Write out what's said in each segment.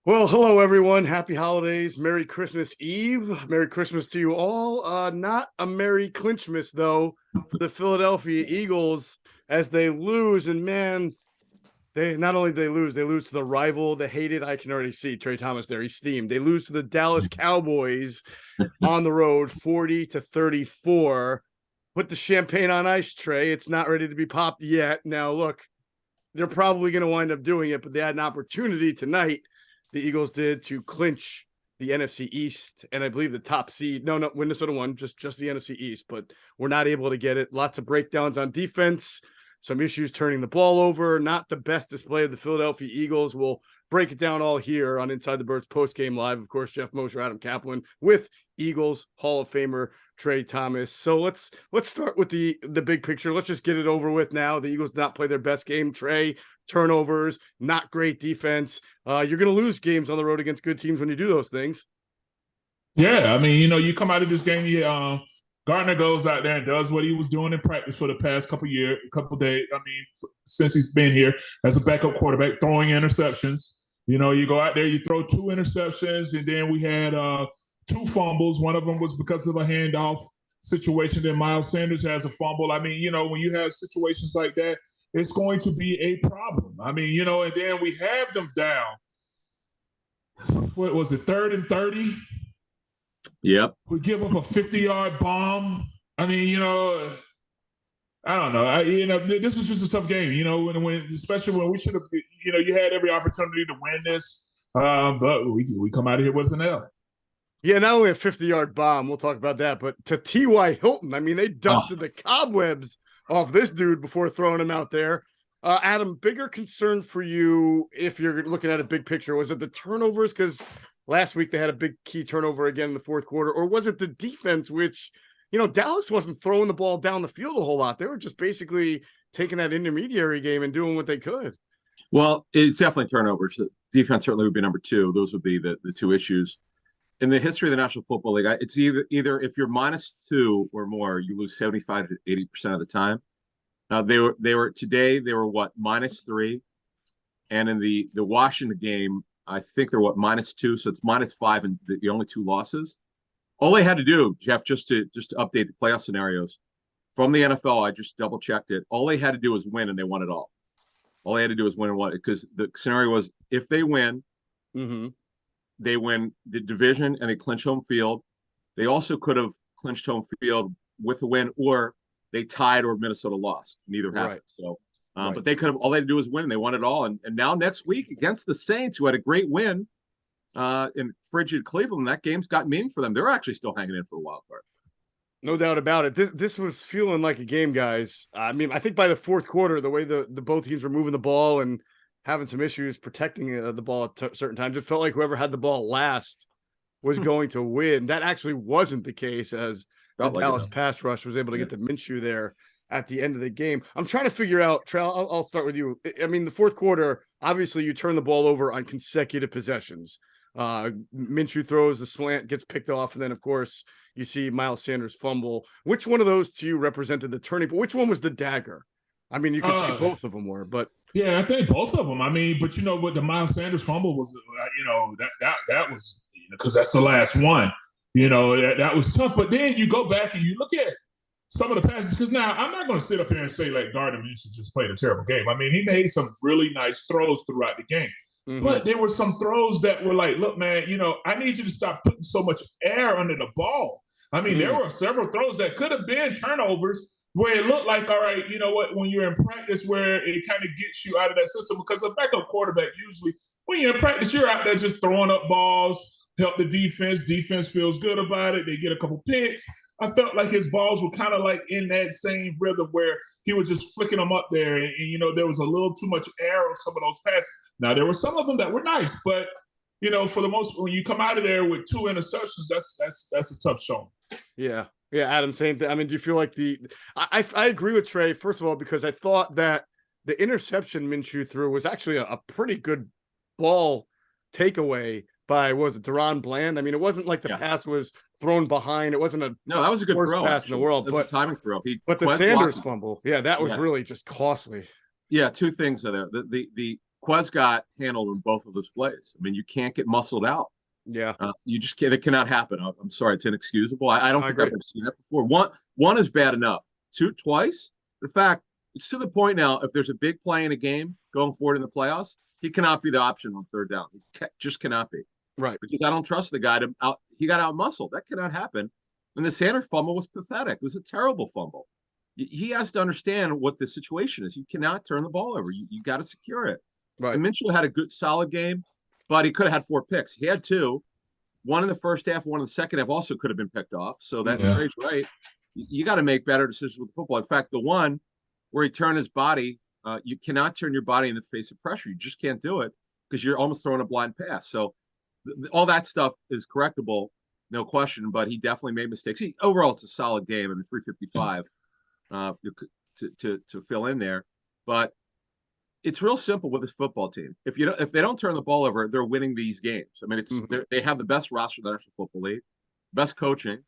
Well, hello everyone. Happy holidays. Merry Christmas Eve. Merry Christmas to you all. Not a Merry Clinchmas though for the Philadelphia Eagles as they lose. And man, they not only they lose to the rival, the hated. I can already see Trey Thomas there. He's steamed. They lose to the Dallas Cowboys on the road, 40-34. Put the champagne on ice, Trey. It's not ready to be popped yet. Now look, they're probably going to wind up doing it, but they had an opportunity tonight. The Eagles did to clinch the NFC East, and I believe the top seed. No, Minnesota won, just the NFC East, but we're not able to get it. Lots of breakdowns on defense, some issues turning the ball over. Not the best display of the Philadelphia Eagles. We'll break it down all here on Inside the Birds Postgame Live. Of course, Geoff Mosher, Adam Caplan with Eagles Hall of Famer Trey Thomas. So let's start with the big picture. Let's just get it over with now. The Eagles did not play their best game. Trey, turnovers, not great defense. You're going to lose games on the road against good teams when you do those things. Yeah, I mean, you come out of this game, Gardner goes out there and does what he was doing in practice for the past couple days. I mean, since he's been here as a backup quarterback, throwing interceptions. You go out there, you throw two interceptions, and then we had two fumbles. One of them was because of a handoff situation. Then Miles Sanders has a fumble. I mean, when you have situations like that, it's going to be a problem. I mean, and then we have them down. What was it, 3rd and 30? Yep. We give up a 50-yard bomb. I mean, I don't know. This was just a tough game, when especially when we should have, you had every opportunity to win this, but we come out of here with an L. Yeah, not only a 50-yard bomb, we'll talk about that, but to T.Y. Hilton, I mean, they dusted the cobwebs off this dude before throwing him out there. Adam, bigger concern for you if you're looking at a big picture, was it the turnovers? Because last week they had a big key turnover again in the fourth quarter, or was it the defense, which, Dallas wasn't throwing the ball down the field a whole lot. They were just basically taking that intermediary game and doing what they could. Well, it's definitely turnovers. The defense certainly would be number two. Those would be the two issues. In the history of the National Football League, it's either if you're -2 or more, you lose 75 to 80% of the time. Now they were today they were what, -3, and in the Washington game, I think they're what, -2, so it's -5 and the only two losses. All they had to do, Jeff, just to update the playoff scenarios from the NFL, I just double checked it. All they had to do was win, and they won it all. All they had to do was win and won it, because the scenario was if they win, they win the division and they clinch home field. They also could have clinched home field with a win, or they tied or Minnesota lost. Neither happened. Right. So, but they could have, all they had to do was win, and they won it all. And now next week against the Saints, who had a great win in frigid Cleveland, that game's got meaning for them. They're actually still hanging in for a wild card. No doubt about it. This was feeling like a game, guys. I mean, I think by the fourth quarter, the way the both teams were moving the ball and having some issues protecting the ball at certain times, it felt like whoever had the ball last was going to win. That actually wasn't the case, as the Dallas pass rush was able to get to Minshew there at the end of the game. I'm trying to figure out, Trey, I'll start with you. I mean, the fourth quarter, obviously you turn the ball over on consecutive possessions. Minshew throws the slant, gets picked off, and then, of course, you see Miles Sanders fumble. Which one of those two represented the turning point? Which one was the dagger? I mean, you could see both of them were, but yeah, I think both of them. I mean, but what the Miles Sanders fumble was, that was, because that's the last one. That was tough. But then you go back and you look at some of the passes, because now I'm not going to sit up here and say like Gardner Minshew just played a terrible game. I mean, he made some really nice throws throughout the game. But there were some throws that were like, look, man, I need you to stop putting so much air under the ball. I mean, there were several throws that could have been turnovers where it looked like, all right, you know what, when you're in practice where it kind of gets you out of that system, because a backup quarterback usually, when you're in practice, you're out there just throwing up balls, help the defense. Defense feels good about it. They get a couple picks. I felt like his balls were kind of like in that same rhythm where he was just flicking them up there. And there was a little too much air on some of those passes. Now, there were some of them that were nice, but, for the most, when you come out of there with 2 interceptions, that's a tough showing. Yeah. Yeah, Adam, same thing. I mean, do you feel like I agree with Trey, first of all, because I thought that the interception Minshew threw was actually a pretty good ball takeaway by, was it Deron Bland? I mean, it wasn't like the pass was thrown behind. It wasn't that was a good worst throw, pass in the world. But a timing throw. But the Sanders fumble, that was really just costly. Yeah, two things are there. The Quez got handled in both of those plays. I mean, you can't get muscled out. Yeah. You just can't. It cannot happen. I'm sorry, it's inexcusable. I don't think agree. I've ever seen that before. One is bad enough. Twice. In fact, it's to the point now. If there's a big play in a game going forward in the playoffs, he cannot be the option on third down. He just cannot be. Right. Because I don't trust the guy to out. He got out muscled. That cannot happen. And the Sanders fumble was pathetic. It was a terrible fumble. He has to understand what the situation is. You cannot turn the ball over. You got to secure it. Right. And Mitchell had a good, solid game, but he could have had 4 picks. He had 2. One in the first half, one in the second half also could have been picked off. So that Trey's right. You got to make better decisions with football. In fact, the one where he turned his body, you cannot turn your body in the face of pressure. You just can't do it because you're almost throwing a blind pass. So all that stuff is correctable, no question, but he definitely made mistakes. Overall, it's a solid game. I mean, 355 to fill in there. But it's real simple with this football team. If they don't turn the ball over, they're winning these games. I mean, they have the best roster in the National Football League, best coaching.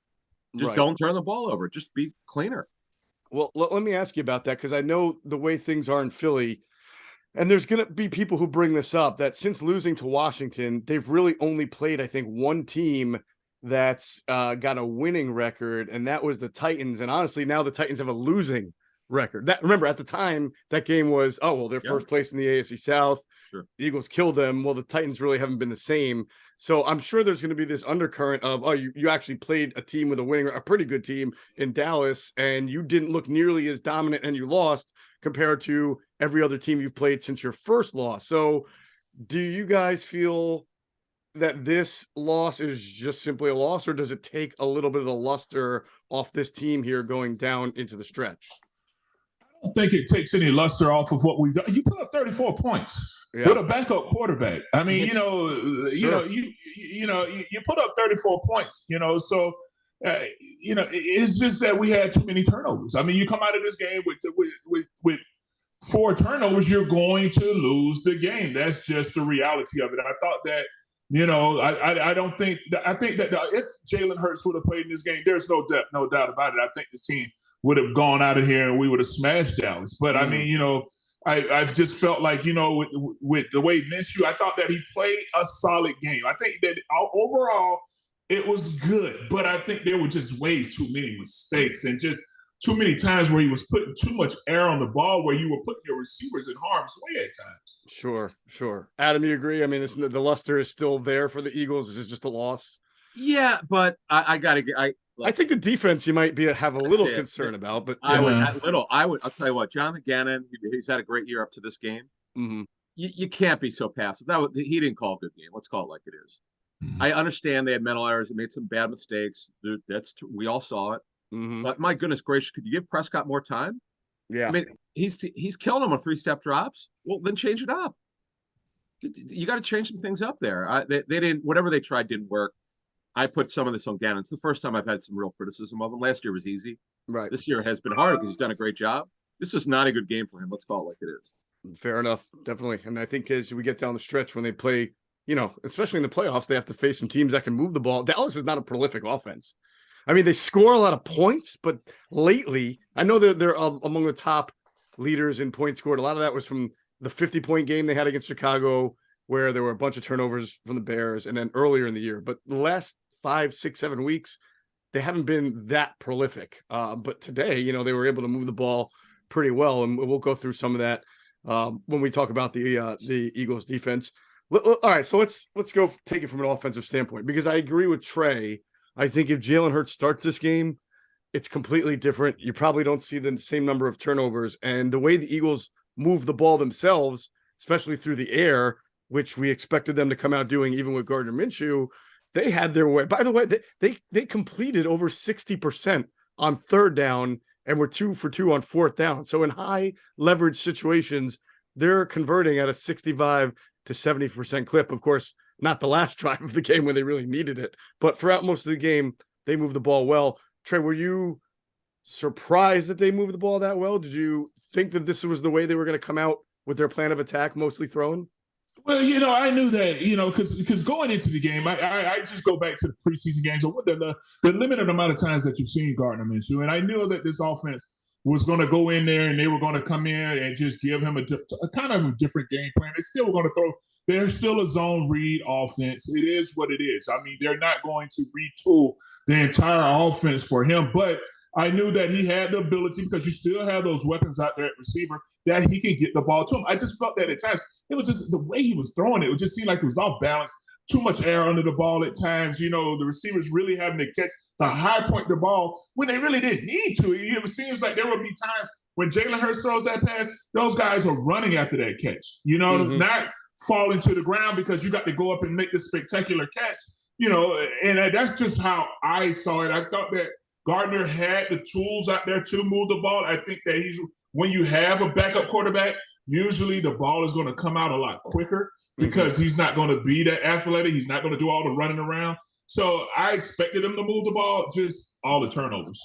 Just don't turn the ball over. Just be cleaner. Well, let me ask you about that because I know the way things are in Philly, and there's going to be people who bring this up that since losing to Washington, they've really only played, I think, one team that's got a winning record, and that was the Titans. And honestly, now the Titans have a losing record. Remember, at the time, that game was, they're first place in the AFC South. Sure. The Eagles killed them. Well, the Titans really haven't been the same. So I'm sure there's going to be this undercurrent of, you actually played a team with a pretty good team in Dallas, and you didn't look nearly as dominant and you lost compared to every other team you've played since your first loss. So do you guys feel that this loss is just simply a loss, or does it take a little bit of the luster off this team here going down into the stretch? I don't think it takes any luster off of what we've done. You put up 34 points with a backup quarterback. I mean, you put up 34 points, so, it's just that we had too many turnovers. I mean, you come out of this game with 4 turnovers, you're going to lose the game. That's just the reality of it. I thought that, I think that if Jalen Hurts would have played in this game, there's no doubt about it. I think this team would have gone out of here and we would have smashed Dallas. But I mean, I've just felt like, with the way Minshew, I thought that he played a solid game. I think that overall it was good, but I think there were just way too many mistakes and just too many times where he was putting too much air on the ball, where you were putting your receivers in harm's way at times. Sure. Adam, you agree? I mean, the luster is still there for the Eagles. This is just a loss. Yeah, but I think the defense you might have a little concern about, but I'll tell you what, Jonathan Gannon, he's had a great year up to this game. Mm-hmm. You can't be so passive. He didn't call a good game. Let's call it like it is. Mm-hmm. I understand they had mental errors. They made some bad mistakes. We all saw it. Mm-hmm. But my goodness gracious, could you give Prescott more time? Yeah. I mean, he's killing him on 3-step drops. Well, then change it up. You got to change some things up there. They didn't. Whatever they tried didn't work. I put some of this on Gannon. It's the first time I've had some real criticism of him. Last year was easy. Right. This year has been hard because he's done a great job. This is not a good game for him. Let's call it like it is. Fair enough. Definitely. And I think as we get down the stretch when they play, especially in the playoffs, they have to face some teams that can move the ball. Dallas is not a prolific offense. I mean, they score a lot of points, but lately, I know they're among the top leaders in points scored. A lot of that was from the 50-point game they had against Chicago, where there were a bunch of turnovers from the Bears, and then earlier in the year. But the last 5, 6, 7 weeks, they haven't been that prolific. But today, they were able to move the ball pretty well, and we'll go through some of that when we talk about the Eagles defense. All right, so let's go take it from an offensive standpoint, because I agree with Trey. I think if Jalen Hurts starts this game, it's completely different. You probably don't see the same number of turnovers, and the way the Eagles move the ball themselves, especially through the air, which we expected them to come out doing even with Gardner Minshew, they had their way. By the way, they completed over 60% on third down and were 2 for 2 on fourth down. So in high leverage situations, they're converting at a 65 to 70% clip. Of course, not the last drive of the game when they really needed it, but throughout most of the game, they moved the ball well. Trey, were you surprised that they moved the ball that well? Did you think that this was the way they were going to come out with their plan of attack, mostly thrown? Well, I knew that, because going into the game, I just go back to the preseason games or the limited amount of times that you've seen Gardner Minshew, and I knew that this offense was going to go in there and they were going to come in and just give him a kind of a different game plan. They still were going to throw. There's still a zone read offense. It is what it is. I mean, they're not going to retool the entire offense for him, but I knew that he had the ability, because you still have those weapons out there at receiver, that he could get the ball to him. I just felt that at times, it was just the way he was throwing it. It just seemed like it was off balance. Too much air under the ball at times. You know, the receivers really having to catch the high point the ball when they really didn't need to. It seems like there would be times when Jalen Hurts throws that pass, those guys are running after that catch, you know, not falling to the ground because you got to go up and make the spectacular catch, you know, and that's just how I saw it. I thought that Gardner had the tools out there to move the ball. I think that when you have a backup quarterback, usually the ball is going to come out a lot quicker because he's not going to be that athletic. He's not going to do all the running around. So I expected him to move the ball, just all the turnovers.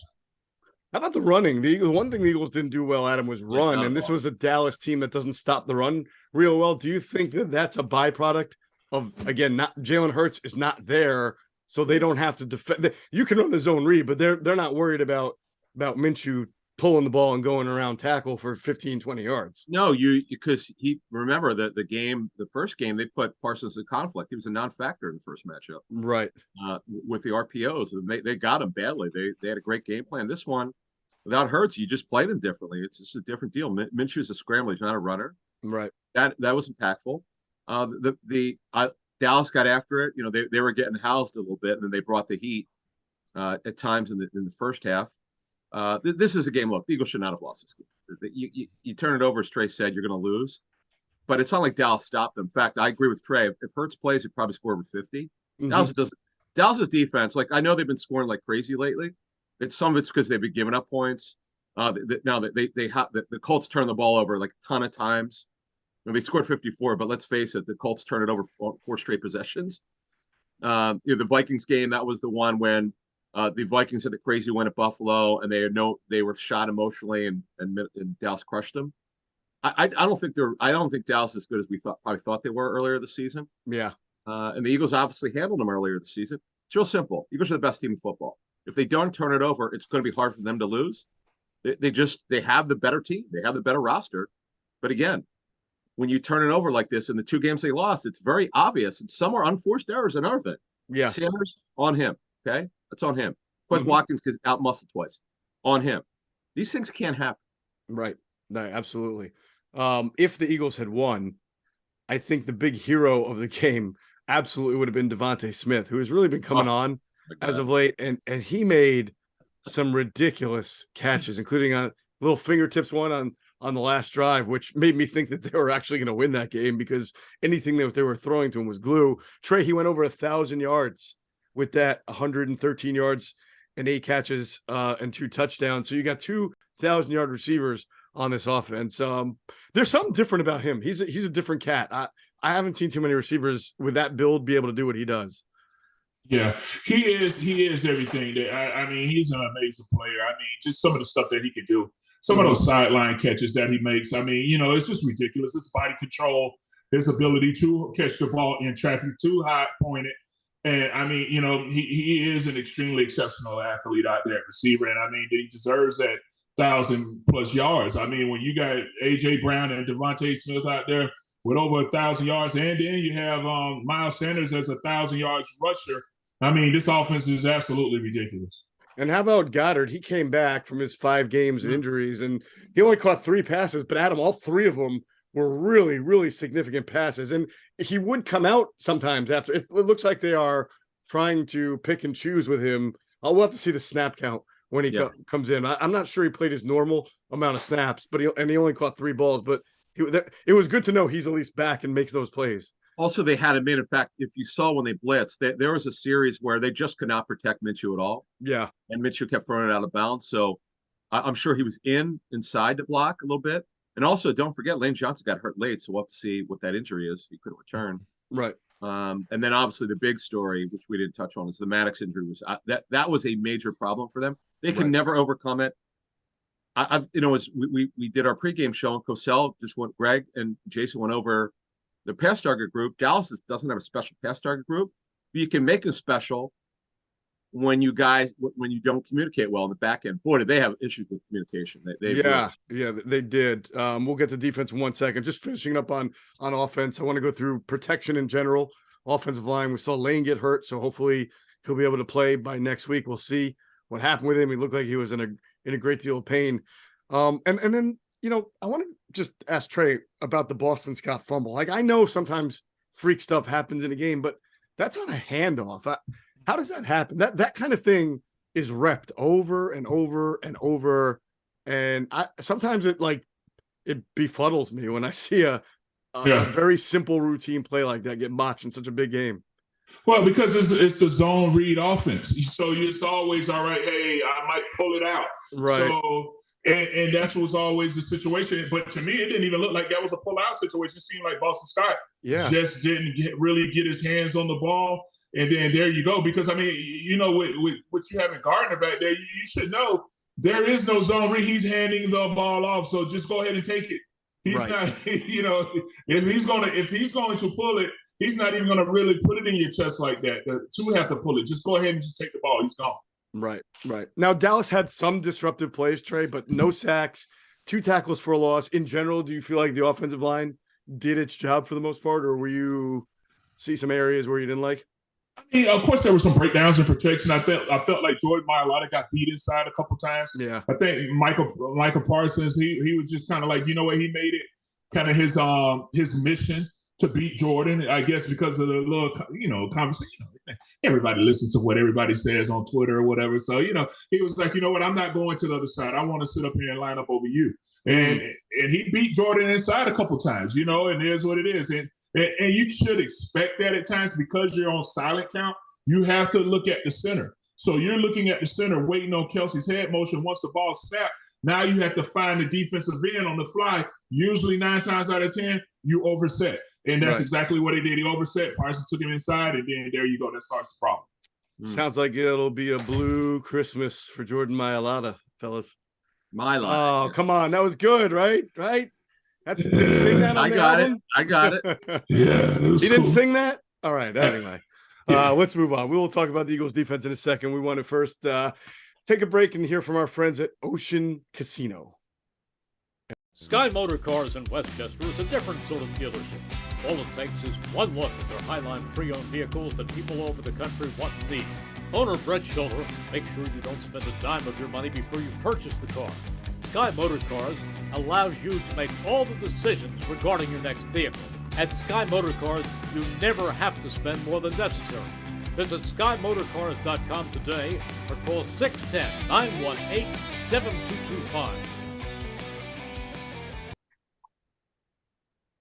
How about the running? The one thing the Eagles didn't do well, Adam, was run, and this was a Dallas team that doesn't stop the run real well. Do you think that that's a byproduct of, again, not Jalen Hurts is not there, so they don't have to defend? You can run the zone read, but they're not worried about Minshew pulling the ball and going around tackle for 15, 20 yards. No, because remember that the first game, they put Parsons in conflict. He was a non-factor in the first matchup. Right. With the RPOs. They got him badly. They had a great game plan. This one, without Hurts, you just play them differently. It's just a different deal. Minshew's a scrambler. He's not a runner. Right. That was impactful. Dallas got after it. You know, they were getting housed a little bit, and then they brought the heat at times in the first half. This is a game. Look, the Eagles should not have lost this game. You turn it over, as Trey said, you're going to lose. But it's not like Dallas stopped them. In fact, I agree with Trey. If Hurts plays, he'd probably score over 50. Dallas's defense, like, I know they've been scoring like crazy lately. Some of it's because they've been giving up points. Now the Colts turn the ball over like a ton of times. You know, they scored 54, but let's face it, the Colts turn it over four straight possessions. The Vikings game, that was the one when the Vikings had the crazy win at Buffalo, and they were shot emotionally, and Dallas crushed them. I don't think Dallas is as good as we probably thought they were earlier this season. Yeah. And the Eagles obviously handled them earlier this season. It's real simple. Eagles are the best team in football. If they don't turn it over, it's going to be hard for them to lose. They have the better team. They have the better roster. But again, when you turn it over like this in the two games they lost, it's very obvious. And some are unforced errors, another thing. Yes. Sanders, on him. Okay? That's on him. Quez Watkins gets out-muscled twice. On him. These things can't happen. Right. No, absolutely. If the Eagles had won, I think the big hero of the game absolutely would have been Devontae Smith, who has really been coming on as of late, and he made some ridiculous catches, including a little fingertips one on the last drive, which made me think that they were actually going to win that game because anything that they were throwing to him was glue. Trey, he went over 1,000 yards with that, 113 yards and 8 catches and 2 touchdowns. So you got 2,000-yard receivers on this offense. There's something different about him. He's a different cat. I haven't seen too many receivers with that build be able to do what he does. Yeah, he is everything. I mean, he's an amazing player. I mean, just some of the stuff that he can do, some of those sideline catches that he makes. I mean, you know, it's just ridiculous. His body control, his ability to catch the ball in traffic, too high pointed. And I mean, you know, he is an extremely exceptional athlete out there at receiver. And I mean, he deserves that 1,000+ yards. I mean, when you got AJ Brown and Devontae Smith out there with over 1,000 yards, and then you have Miles Sanders as 1,000 yards rusher. I mean, this offense is absolutely ridiculous. And how about Goddard? He came back from his 5 games of injuries, and he only caught 3 passes, but Adam, all 3 of them were really, really significant passes. And he would come out sometimes after. It looks like they are trying to pick and choose with him. We'll have to see the snap count when he comes in. I'm not sure he played his normal amount of snaps, but he only caught 3 balls. But it was good to know he's at least back and makes those plays. Also, they had him in. In fact, if you saw when they blitzed, there was a series where they just could not protect Minshew at all. Yeah. And Minshew kept throwing it out of bounds. So I'm sure he was inside the block a little bit. And also, don't forget, Lane Johnson got hurt late. So we'll have to see what that injury is. He couldn't return. Right. And then obviously the big story, which we didn't touch on, is the Maddox injury. That was a major problem for them. They can never overcome it. As we did our pregame show, and Cosell Greg and Jason went over the pass target group. Dallas doesn't have a special pass target group, but you can make a special when you don't communicate well in the back end. Boy, did they have issues with communication. They did. We'll get to defense in 1 second. Just finishing up on offense. I want to go through protection in general. Offensive line. We saw Lane get hurt, so hopefully he'll be able to play by next week. We'll see what happened with him. He looked like he was in a great deal of pain. And then, I want to just ask Trey about the Boston Scott fumble. Like, I know sometimes freak stuff happens in a game, but that's on a handoff. How does that happen? That kind of thing is repped over and over and over. And sometimes it befuddles me when I see a very simple routine play like that get botched in such a big game. Well, because it's the zone read offense. So it's always, all right, hey, I might pull it out. Right. So, and that was always the situation. But to me, it didn't even look like that was a pull-out situation. It seemed like Boston Scott just didn't really get his hands on the ball. And then there you go. Because, I mean, with what you have in Gardner back there, you should know there is no zone read. He's handing the ball off. So just go ahead and take it. He's not, if he's going to pull it, he's not even going to really put it in your chest like that. The two have to pull it. Just go ahead and just take the ball. He's gone. Right. Now, Dallas had some disruptive plays, Trey, but no sacks, 2 tackles for a loss. In general, do you feel like the offensive line did its job for the most part, or were you see some areas where you didn't like? I mean, of course, there were some breakdowns in protection. I felt like Jordan Mailata got beat inside a couple times. Yeah. I think Michael Parsons, he was just kind of like, he made it kind of his mission to beat Jordan, I guess, because of the little, conversation. Everybody listens to what everybody says on Twitter or whatever. So, he was like, you know what, I'm not going to the other side. I want to sit up here and line up over you. And he beat Jordan inside a couple times, and it is what it is. And you should expect that at times because you're on silent count. You have to look at the center. So you're looking at the center, waiting on Kelsey's head motion. Once the ball snapped, now you have to find the defensive end on the fly. Usually 9 times out of 10, you overset. And that's exactly what he did. He overset. Parsons took him inside, and then there you go. That starts the problem. Sounds like it'll be a blue Christmas for Jordan Mailata, fellas. Mailata. Oh, come on. That was good, right? Did he sing that on the album? I got it. Yeah, it was He didn't sing that? All right. Anyway, let's move on. We will talk about the Eagles defense in a second. We want to first take a break and hear from our friends at Ocean Casino. Sky Motor Cars in Westchester is a different sort of dealership. All it takes is one look at their Highline pre-owned vehicles that people all over the country want and need. Owner Brett Schulter makes sure you don't spend a dime of your money before you purchase the car. Sky Motor Cars allows you to make all the decisions regarding your next vehicle. At Sky Motor Cars, you never have to spend more than necessary. Visit SkyMotorCars.com today or call 610-918-7225.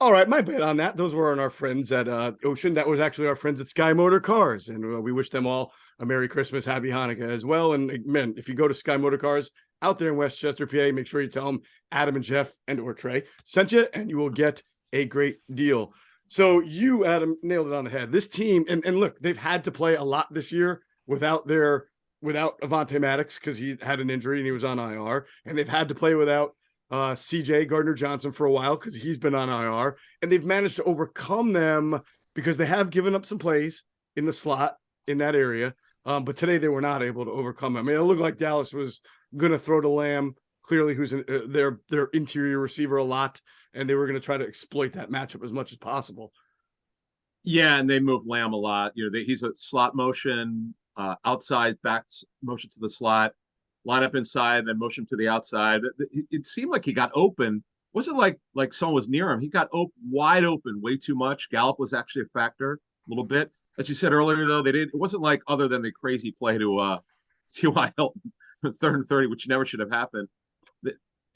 All right, my bad on that. Those were our friends at Ocean. That was actually our friends at Sky Motor Cars, and we wish them all a Merry Christmas, Happy Hanukkah as well. And man, if you go to Sky Motor Cars out there in Westchester, PA, make sure you tell them Adam and Jeff or Trey sent you, and you will get a great deal. So you, Adam, nailed it on the head. This team, and look, they've had to play a lot this year without Avonte Maddox because he had an injury and he was on IR, and they've had to play without CJ Gardner-Johnson for a while because he's been on IR, and they've managed to overcome them because they have given up some plays in the slot in that area. But today they were not able to overcome them. I mean, it looked like Dallas was going to throw to Lamb, clearly who's their interior receiver a lot, and they were going to try to exploit that matchup as much as possible. Yeah, and they move Lamb a lot. He's a slot motion, outside backs motion to the slot, line up inside, then motion to the outside. It seemed like he got open. It wasn't like someone was near him. He got wide open way too much. Gallup was actually a factor a little bit. As you said earlier, though, it wasn't like other than the crazy play to T.Y. Hilton, 3rd and 30, which never should have happened.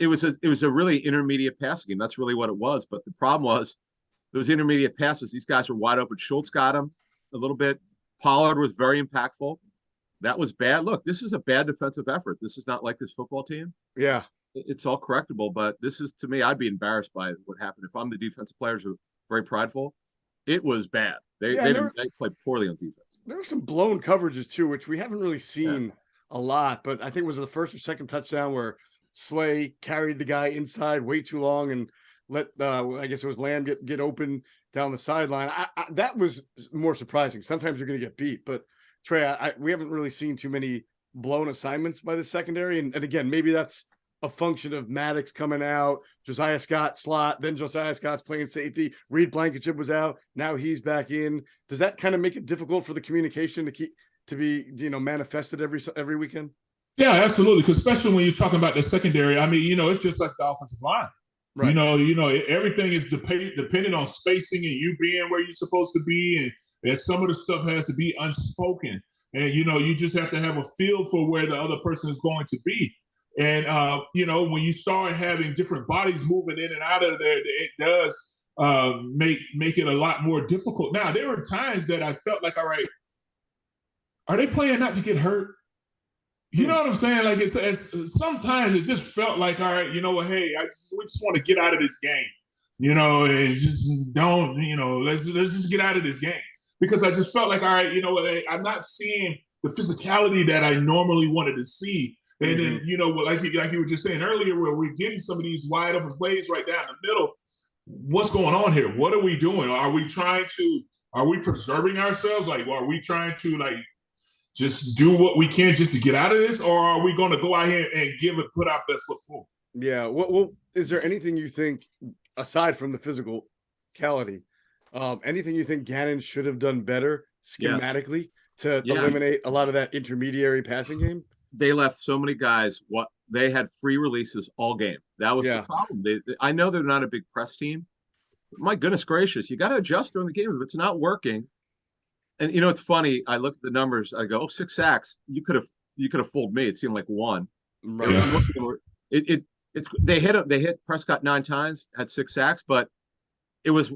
It was a really intermediate passing game. That's really what it was. But the problem was those intermediate passes. These guys were wide open. Schultz got him a little bit. Pollard was very impactful. That was bad. Look, this is a bad defensive effort. This is not like this football team. Yeah. It's all correctable, but this is, to me, I'd be embarrassed by what happened. If I'm the defensive players who are very prideful, it was bad. They played poorly on defense. There were some blown coverages too, which we haven't really seen a lot, but I think it was the first or second touchdown where Slay carried the guy inside way too long and let I guess it was Lamb get open down the sideline. That was more surprising. Sometimes you're going to get beat, but Trey, we haven't really seen too many blown assignments by the secondary. And again, maybe that's a function of Maddox coming out, Josiah Scott slot, then Josiah Scott's playing safety. Reed Blankenship was out. Now he's back in. Does that kind of make it difficult for the communication to be manifested every weekend? Yeah, absolutely. Because especially when you're talking about the secondary, I mean, it's just like the offensive line. Right. Everything is dependent on spacing and you being where you're supposed to be, and some of the stuff has to be unspoken. And you just have to have a feel for where the other person is going to be. And when you start having different bodies moving in and out of there, it does make it a lot more difficult. Now, there were times that I felt like, all right, are they playing not to get hurt? You know what I'm saying? Like it's sometimes it just felt like, all right, you know what? Hey, we just want to get out of this game, and just don't, let's just get out of this game, because I just felt like, all right, you know what? I'm not seeing the physicality that I normally wanted to see. And then, like you were just saying earlier, where we're getting some of these wide open plays right down the middle. What's going on here? What are we doing? Are we preserving ourselves? Like, are we trying to just do what we can just to get out of this? Or are we going to go out here and put our best foot forward? Yeah. Well, is there anything you think, aside from the physicality, anything you think Gannon should have done better schematically to eliminate a lot of that intermediary passing game? They left so many guys. They had free releases all game. That was the problem. I know they're not a big press team. But my goodness gracious, you got to adjust during the game. If it's not working, and it's funny. I look at the numbers. I go, 6 sacks. You could have fooled me. It seemed like 1. Right. They hit Prescott 9 times, had 6 sacks, but it was,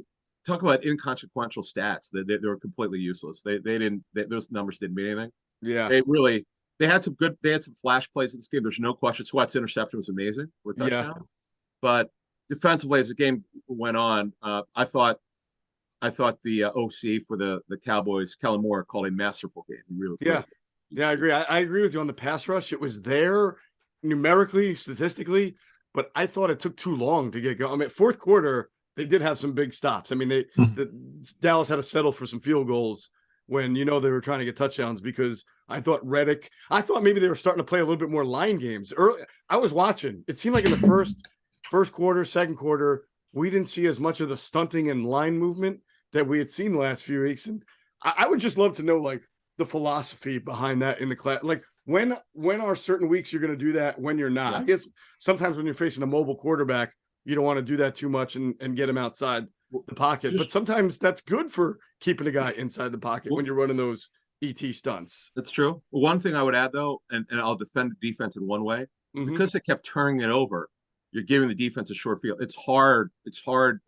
talk about inconsequential stats. They were completely useless. Those numbers didn't mean anything. Yeah. They had some flash plays in this game. There's no question. Sweat's interception was amazing for a touchdown. Yeah. But defensively, as the game went on, I thought the OC for the Cowboys, Kellen Moore, called a masterful game. He really played. Yeah, I agree. I agree with you on the pass rush. It was there numerically, statistically, but I thought it took too long to get going. I mean, fourth quarter, they did have some big stops. I mean, Dallas had to settle for some field goals when they were trying to get touchdowns, because I thought maybe they were starting to play a little bit more line games. Early, I was watching. It seemed like in the first quarter, second quarter, we didn't see as much of the stunting and line movement that we had seen the last few weeks. And I would just love to know the philosophy behind that in the class. Like when are certain weeks you're going to do that, when you're not? Yeah. I guess sometimes when you're facing a mobile quarterback, you don't want to do that too much and get him outside the pocket. But sometimes that's good for keeping a guy inside the pocket when you're running those ET stunts. That's true. Well, one thing I would add, though, and I'll defend the defense in one way, because they kept turning it over, you're giving the defense a short field. It's hard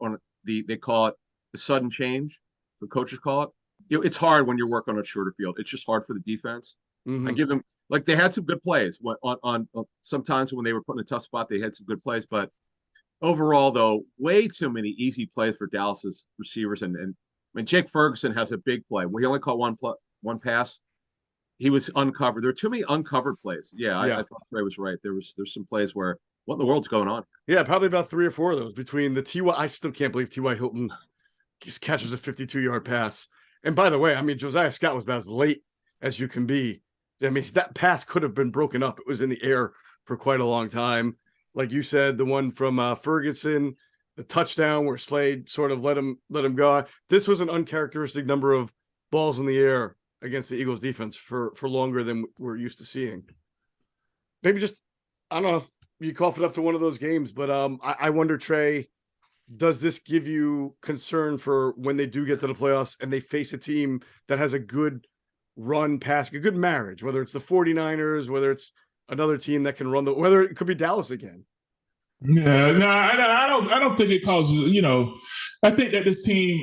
on they call it the sudden change, the coaches call it. It's hard when you're working on a shorter field. It's just hard for the defense. I give them, they had some good plays on sometimes when they were put in a tough spot, they had some good plays, but overall, though, way too many easy plays for Dallas's receivers. And I mean, Jake Ferguson has a big play. He only caught one pass. He was uncovered. There were too many uncovered plays. I thought Trey was right. There's some plays where, what in the world's going on? Yeah, probably about 3 or 4 of those between the T.Y. I still can't believe T.Y. Hilton catches a 52-yard pass. And by the way, I mean, Josiah Scott was about as late as you can be. I mean, that pass could have been broken up. It was in the air for quite a long time. Like you said, the one from Ferguson, the touchdown where Slade sort of let him go. This was an uncharacteristic number of balls in the air against the Eagles defense for longer than we're used to seeing. Maybe just, I don't know, you cough it up to one of those games, but I wonder, Trey, does this give you concern for when they do get to the playoffs and they face a team that has a good run pass, a good marriage, whether it's the 49ers, whether it's another team that can run whether it could be Dallas again? Yeah, no, I don't think it causes, I think that this team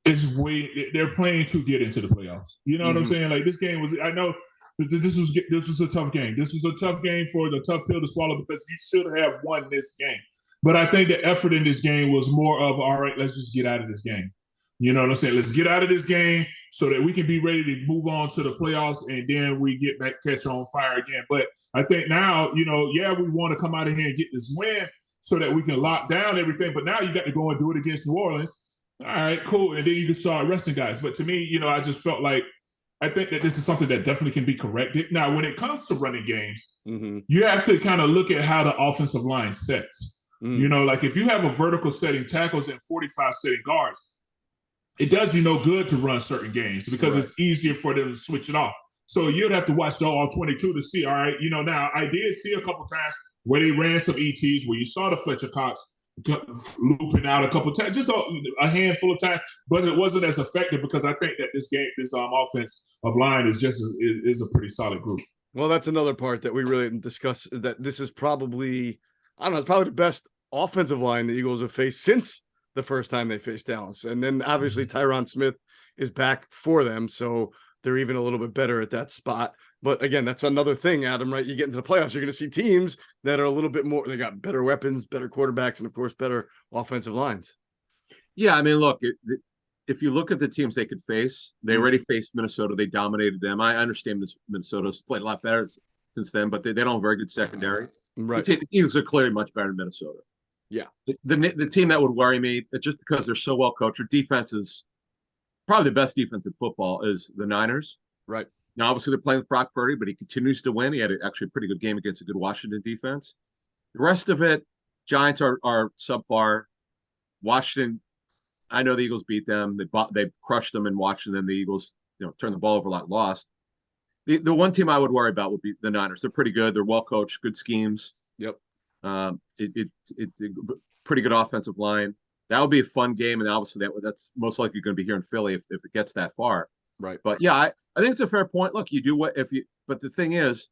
they're playing to get into the playoffs. You know what I'm saying? Like, this game was, I know this was a tough game. This was a tough game for the tough pill to swallow, because you should have won this game. But I think the effort in this game was more of, all right, let's just get out of this game. You know what I'm saying? Let's get out of this game so that we can be ready to move on to the playoffs, and then we get back, catch on fire again. But I think now, we want to come out of here and get this win so that we can lock down everything. But now you got to go and do it against New Orleans. All right, cool. And then you can start resting guys. But to me, I just felt like, I think that this is something that definitely can be corrected. Now, when it comes to running games, Mm-hmm. you have to kind of look at how the offensive line sets. You know, like if you have a vertical setting tackles and 45 setting guards, it does you no good to run certain games because it's easier for them to switch it off. So you'd have to watch the all 22 to see, all right, you know, now I did see a couple times where they ran some ETs where you saw the Fletcher Cox looping out a couple times, just a handful of times, but it wasn't as effective because I think that this offensive line is is a pretty solid group. Well, that's another part that we really didn't discuss, that this is probably, I don't know, it's probably the best offensive line the Eagles have faced since the first time they faced Dallas. And then obviously Tyron Smith is back for them, so they're even a little bit better at that spot. But again, that's another thing, Adam, right? You get into the playoffs, you're going to see teams that are a little bit more, they got better weapons, better quarterbacks, and of course, better offensive lines. Yeah, I mean, look, if you look at the teams they could face, they already faced Minnesota. They dominated them. I understand Minnesota's played a lot better since then, but they don't have a very good secondary. Right. The Eagles are clearly much better than Minnesota. Yeah. The team that would worry me, just because they're so well coached, their defense is probably the best defense in football, is the Niners. Right. Now, obviously, they're playing with Brock Purdy, but he continues to win. He had actually a pretty good game against a good Washington defense. The rest of it, Giants are subpar. Washington, I know the Eagles beat them. They crushed them in Washington. The Eagles, turned the ball over a lot, lost. The one team I would worry about would be the Niners. They're pretty good. They're well coached, good schemes. Yep. Pretty good offensive line. That would be a fun game, and obviously that's most likely going to be here in Philly if it gets that far. Right. But yeah, I think it's a fair point. Look, you do what but the thing is,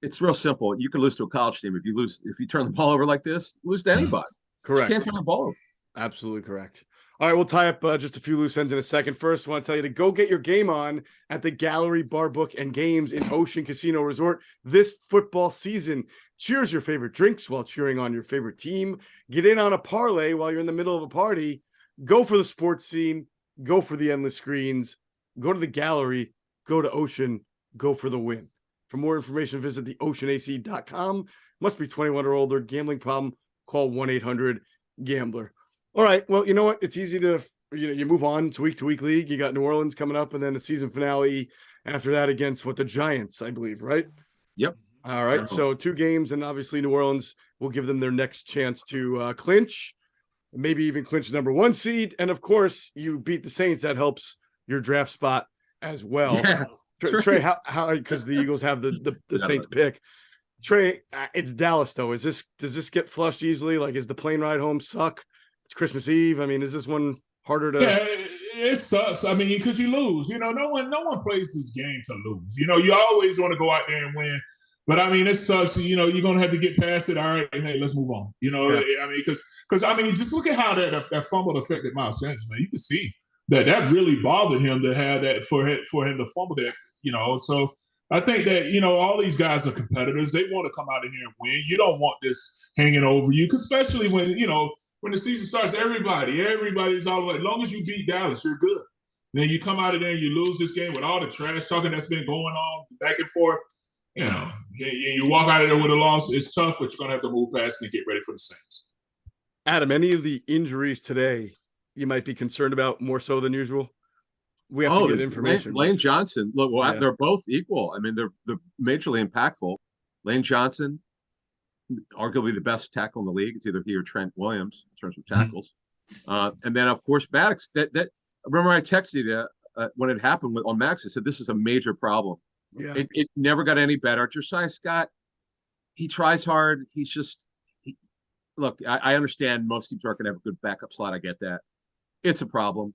it's real simple. You can lose to a college team if you turn the ball over like this, lose to anybody. Correct. You can't turn the ball over. Absolutely correct. All right, we'll tie up just a few loose ends in a second. First, I want to tell you to go get your game on at the Gallery Bar Book and Games in Ocean Casino Resort this football season. Cheers your favorite drinks while cheering on your favorite team. Get in on a parlay while you're in the middle of a party. Go for the sports scene. Go for the endless screens. Go to the Gallery. Go to Ocean. Go for the win. For more information, visit theoceanac.com. Must be 21 or older. Gambling problem? Call 1-800-GAMBLER. All right. Well, you know what? It's easy to, you move on to week league. You got New Orleans coming up, and then the season finale after that against the Giants, I believe, right? Yep. All right. So 2 games, and obviously New Orleans will give them their next chance to clinch, maybe even clinch the number 1 seed. And of course, you beat the Saints. That helps your draft spot as well. Yeah, Trey, how because the Eagles have the Saints pick. Trey, it's Dallas though. Does this get flushed easily? Like, is the plane ride home suck? It's Christmas Eve. I mean, is this one harder to? Yeah, it sucks. I mean, because you lose. No one plays this game to lose. You always want to go out there and win. But I mean, it sucks. You're gonna have to get past it. All right, hey, let's move on. I mean, because just look at how that fumble affected Miles Sanders, man. You can see that really bothered him to have that for him to fumble that. So I think that all these guys are competitors. They want to come out of here and win. You don't want this hanging over you, especially when when the season starts. Everybody's all like, as long as you beat Dallas, you're good. Then you come out of there and you lose this game with all the trash talking that's been going on back and forth. You walk out of there with a loss. It's tough, but you're going to have to move past and get ready for the Saints. Adam, any of the injuries today you might be concerned about more so than usual? We have to get information. Lane Johnson, look, they're both equal. I mean, they're majorly impactful. Lane Johnson, arguably the best tackle in the league. It's either he or Trent Williams in terms of tackles. And then, of course, Maddox. Remember I texted you when it happened on Max. I said, this is a major problem. Yeah. It never got any better. Josiah Scott, he tries hard. He's just look, I understand most teams aren't going to have a good backup slot. I get that. It's a problem.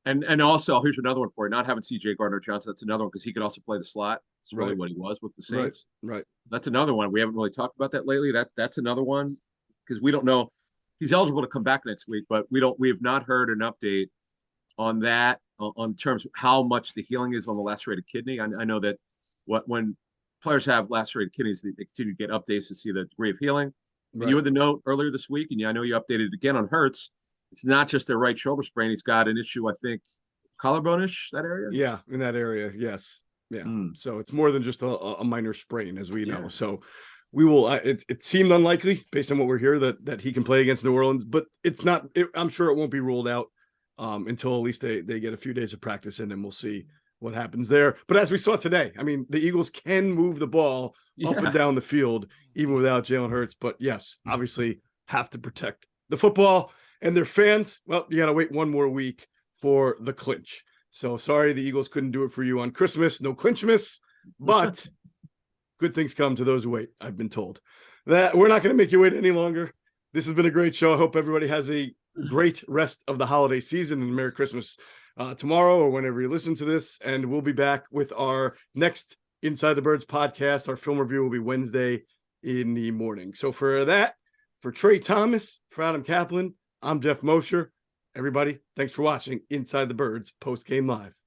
And also, here's another one for you. Not having C.J. Gardner-Johnson, that's another one because he could also play the slot. That's really what he was with the Saints. Right. That's another one. We haven't really talked about that lately. That's another one because we don't know. He's eligible to come back next week, but we have not heard an update on that on terms of how much the healing is on the lacerated kidney. I know that when players have lacerated kidneys, they continue to get updates to see the degree of healing. Right. You had the note earlier this week, and I know you updated it again on Hurts. It's not just their right shoulder sprain. He's got an issue, I think, collarbone-ish, that area? Yeah, in that area, yes. Yeah. So it's more than just a minor sprain, as we know. So we will it seemed unlikely based on what we're here that he can play against New Orleans, but it's not I'm sure it won't be ruled out until at least they get a few days of practice in, and we'll see what happens there. But as we saw today, I mean, the Eagles can move the ball up and down the field, even without Jalen Hurts. But yes, obviously have to protect the football and their fans. Well, you got to wait one more week for the clinch. So sorry the Eagles couldn't do it for you on Christmas. No clinchmas, but good things come to those who wait, I've been told. That we're not going to make you wait any longer. This has been a great show. I hope everybody has a great rest of the holiday season and Merry Christmas tomorrow or whenever you listen to this. And we'll be back with our next Inside the Birds podcast. Our film review will be Wednesday in the morning. So for that, for Trey Thomas, for Adam Caplan, I'm Geoff Mosher. Everybody, thanks for watching Inside the Birds Postgame Live.